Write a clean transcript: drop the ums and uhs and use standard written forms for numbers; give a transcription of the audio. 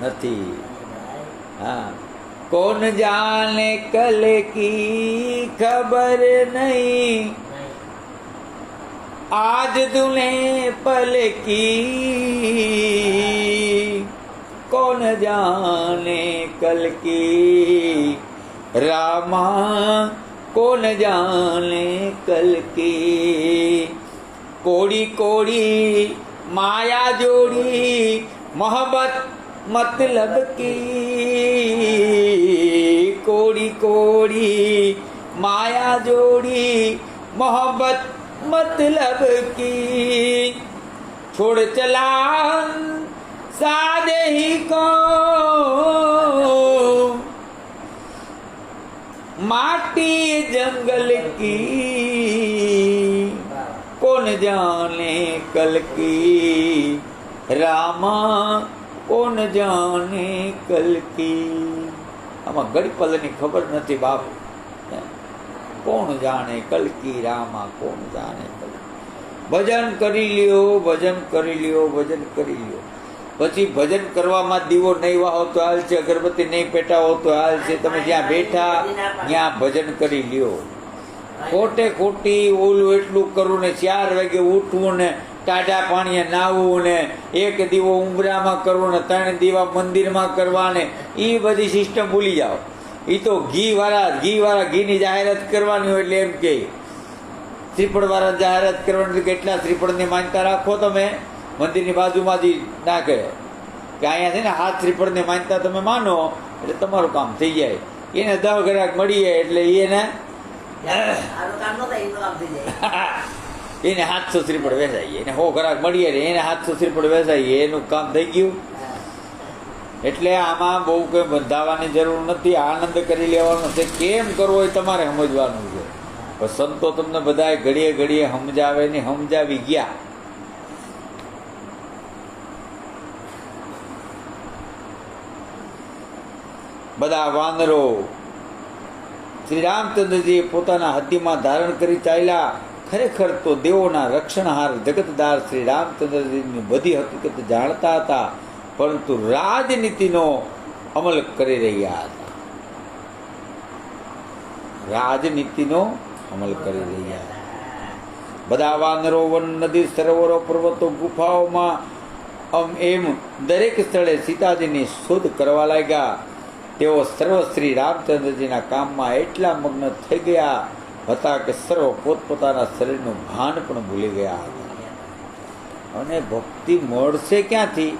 નથી. हाँ, कौन जाने कल की खबर नहीं, आज तूने पल की. कौन जाने कल की रामा, कौन जाने कल की. कोड़ी कोड़ी माया जोड़ी मोहब्बत मतलब की. कोड़ी कोड़ी माया जोड़ी मोहब्बत मतलब की. छोड़ चला सादे ही को माटी जंगल की. कौन जाने कल की रामा, કોણ જાણે કલ કી. આમાં ઘડી પલની ખબર નથી બાપ. કોણ જાણે કલ કી રામા, કોણ જાણે કલ. ભજન કરી લ્યો, ભજન કરી લ્યો, ભજન કરી લ્યો. પછી ભજન કરવામાં દીવો નહીં વાહો તો હાલ છે, અગરબત્તી નહીં પેટાવો તો હાલ છે. તમે જ્યાં બેઠા ત્યાં ભજન કરી લ્યો. ખોટે ખોટી ઓલું એટલું કરવું ને 4 વાગે ઉઠવું ને ટાઢા પાણીએ નાહવું ને 1 દીવો ઉંબરામાં કરવો ને 3 દીવા મંદિરમાં કરવા ને એ બધી સિસ્ટમ ભૂલી જાઓ. એ તો ઘીવાળા ઘીની જાહેરાત કરવાની હોય એટલે એમ કે શ્રીફળવાળા જાહેરાત કરવાની. કેટલા શ્રીફળની માન્યતા રાખો તમે મંદિરની બાજુમાંથી નાખે કે અહીંયા છે ને હાથ શ્રીફળની માન્યતા તમે માનો એટલે તમારું કામ થઈ જાય. એને 10 ગ્રાહક મળી જાય એટલે એને 700 શ્રીફળ વેચાઈએ, એને 100 ગ્રાહક મળીએ એને 700 શ્રીફળ વેચાઈએ, એનું કામ થઈ ગયું. એટલે આમાં બહુ કંઈ બંધાવાની જરૂર નથી, આનંદ કરી લેવાનો છે. કેમ કરવો એ તમારે સમજવાનું છે. પણ સંતો તમને બધા ઘડીએ ઘડીએ સમજાવે ને સમજાવી ગયા. બધા વાનરો શ્રી રામચંદ્રજીએ પોતાના હાથીમાં ધારણ કરી ચાલ્યા. ખરેખર તો દેવોના રક્ષણહાર જગતદાર શ્રી રામચંદ્રજીની બધી હકીકત જાણતા હતા, પરંતુ રાજનીતિનો અમલ કરી રહ્યા હતા. રાજનીતિનો અમલ કરી રહ્યા હતા. બધા વાનરો વન, નદી, સરોવરો, પર્વતો, ગુફાઓમાં એમ દરેક સ્થળે સીતાજીની શોધ કરવા લાગ્યા. તેઓ સર્વ શ્રી રામચંદ્રજીના કામમાં એટલા મગ્ન થઈ ગયા હતા કે સર્વ પોતપોતાના શરીરનું ભાન પણ ભૂલી ગયા હતા. અને ભક્તિ મળશે ક્યાંથી?